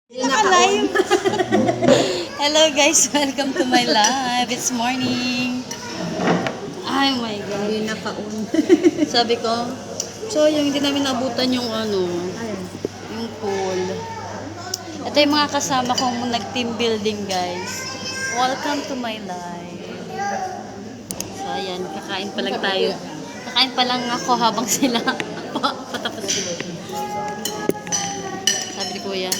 Naka-live. Hello guys, welcome to my live. It's morning. Ay my God. Hindi naka-on. Sabi ko, so yung hindi namin nabutan yung yung pool. Ito yung mga kasama kong nag-team building guys. Welcome to my live. So ayan, kakain pa lang tayo. Kakain pa lang ako habang sila patapos sila. Sabi ni Kuya.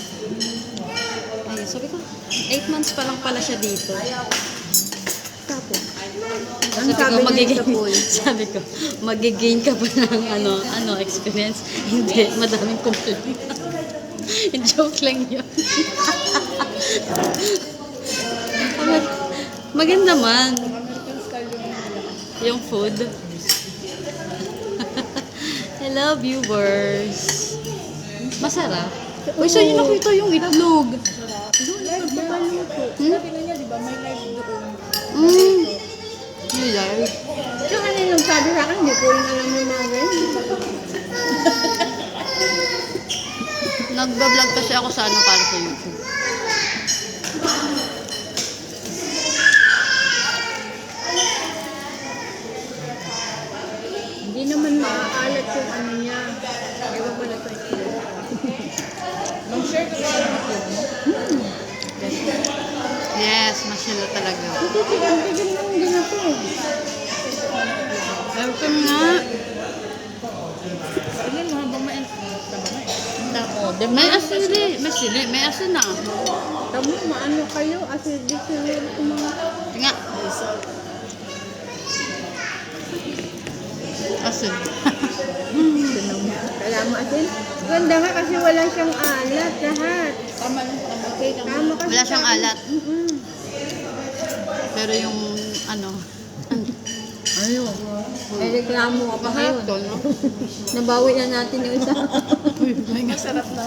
Ay, sabi ko, 8 months pa lang pala siya dito. Tapos, Sabi ko, sabi ko, magigain ka pa ng experience. Hindi, madaming complaint. Joke lang yun. Maganda man. Yung food. Hello, viewers. Masarap. Uy, saan nyo nakita yung itlog? live na maluto. Sabi na niya, di ba, may live doon. Yung live. Yung ano yung sabi sa akin, hindi ko rin alam yung mga ganyan. Nagbablog kasi ako sa para sa YouTube. Hindi naman maaalat yung ano niya. Ewan ko na ito. Mag-share ka ba yung Yes, masyalo talaga. Hindi, tigil lang din ako. Welcome nga. Ano mo, habang May asin din. May sili. May asin na. Tamo, maano kayo? Acidic siguro kung mga... Nga. Asin. Kaya mo asin? Ganda nga kasi wala siyang alat lahat. Tama lang. Tama kasi. Wala siyang alat. Pero yung Ano? May reklamo ka pa ngayon. Nabawi na natin yung isa. Masarap na.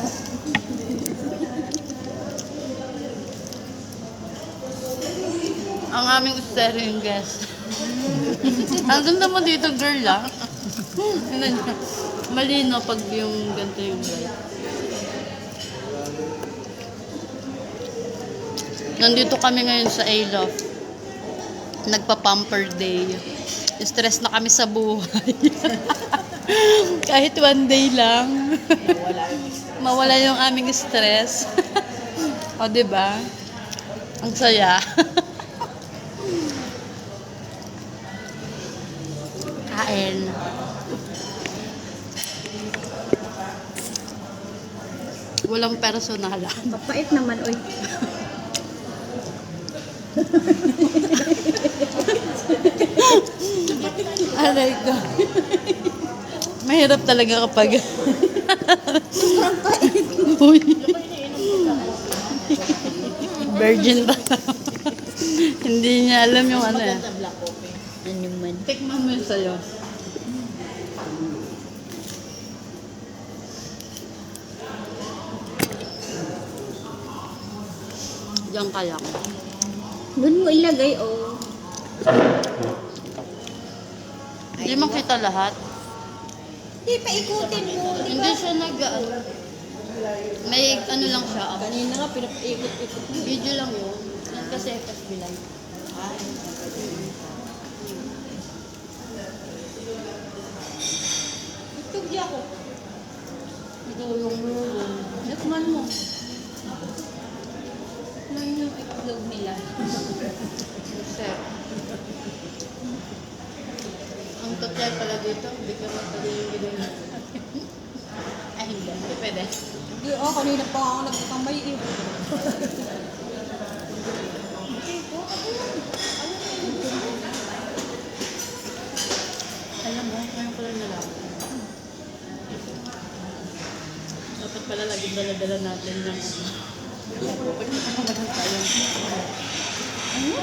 Ang aming ustero yung guest. Ang ganda mo dito, girl, ah. Malino pag yung ganito yung light. Nandito kami ngayon sa A-Love. Nagpa-pamper day. Stress na kami sa buhay. Kahit one day lang. Mawala yung aming stress. O, diba? Ang saya. Kain. Walang personalan. Papait naman, oy. Aray ko. Mahirap talaga kapag uy. Virgin pa. Hindi niya alam yung ano eh. Ano man. Tikman mo yun sa'yo. Diyan ka lang. Doon mo ilagay, oh. Hindi makita lahat. Hindi, paikutin mo. Hindi siya may ano lang siya. Kanina nga, pinapaikot-ikot mo. Video lang yun. Yan kasi FSB Live. Itugya ako. Ito yung Netman mo. Ano yung itlog nila? Sir. Ang total pala dito, hindi ka matali yung video natin. Ay, hindi. Hindi pwede. Hindi, kanina pa ako nagkakambay eh. Alam mo, ngayon ko lang nalaman. Dapat pala laging dala-dala natin ng pag nakamagal tayo. Ano?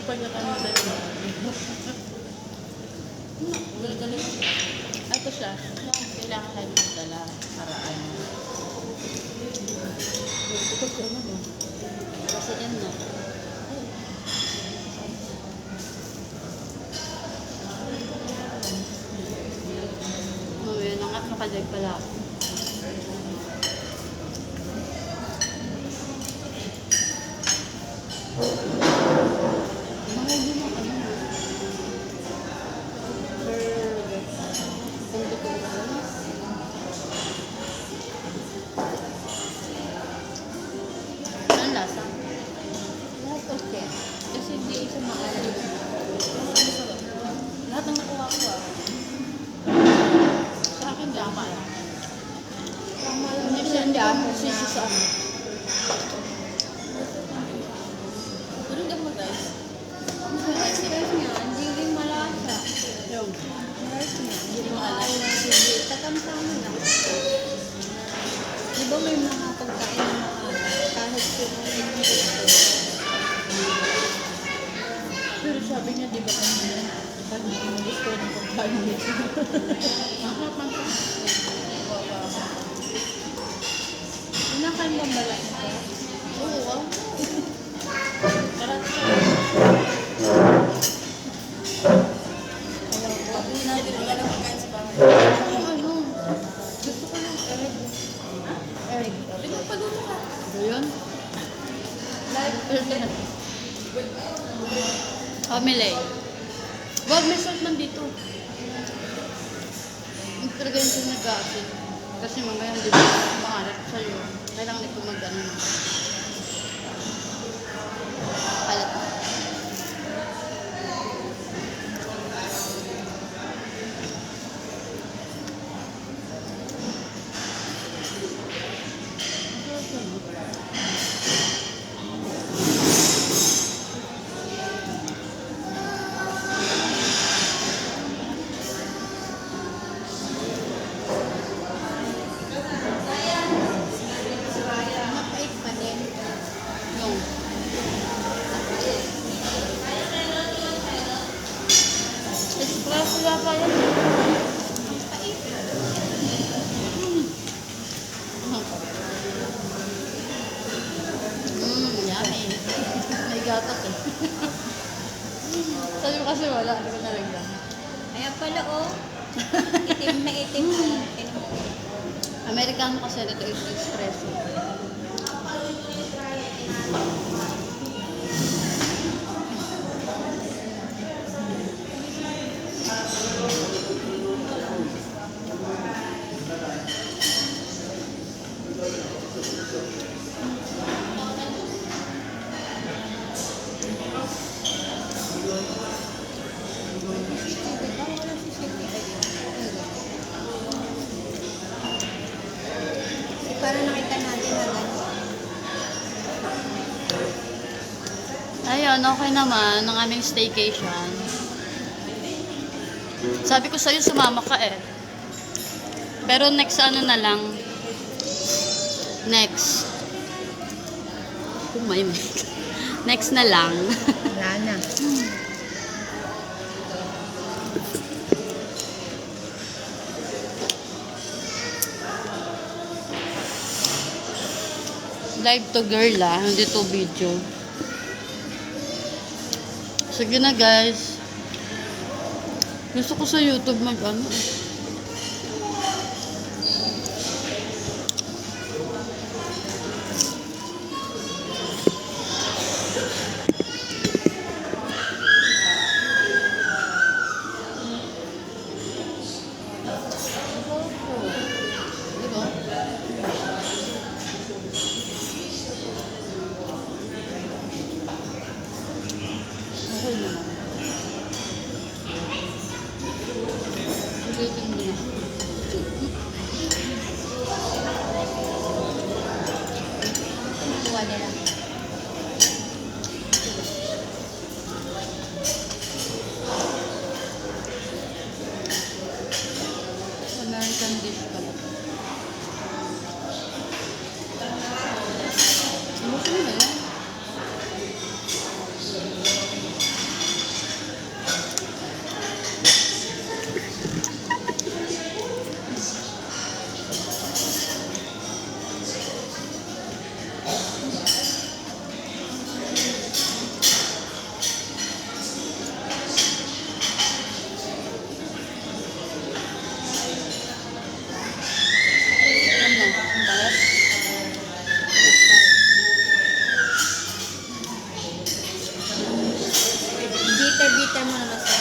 Pag nakamagal tayo. Ito siya. Kailangan tayo magdala para ano. Ito ko ano. Kasi yan na. Oh, yun. Nakadag pala ako. Di ba kanina? Pag hindi mo gusto ng pagkain dito. Kinakain bang balat nito? Oo, wow. Ano? Gusto ko ng egg. Egg. Pinagpaluto ka. Ano yun? Family. Wag, may salt man dito. Hindi talaga yung sinag-asin. Kasi mamaya hindi mo maalat sa'yo. Kailangan ito mag-ano na. Alat. Mapait pa din. Yung. Espresso yata yan. Yummy. May gatas eh. Sabi ko kasi wala, hindi ko nalagyan. Kaya pala oh. Itim na itim na. Amerikano kasi ito is espresso. Para nakita natin na gano'n. Ayun, okay naman ang aming staycation. Sabi ko sa'yo, sumama ka eh. Pero next ano na lang. Next. Oh my God. Next na lang. Wala na. Live to girl hindi to video. Sige na guys. Gusto ko sa YouTube mag ano. Diba? Okay naman. Ulitin mo na. Kuha nila. American dish pala. Gusto mo na yan? Ano? Balat? Bita-bita mo na sa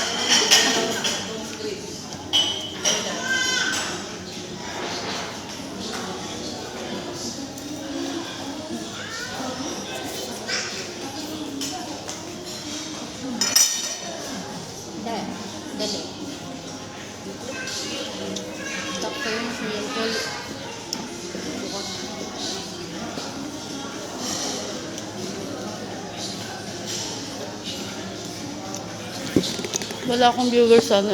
dali. Stop kayo na sa mental. Bukas. Wala akong viewers sana.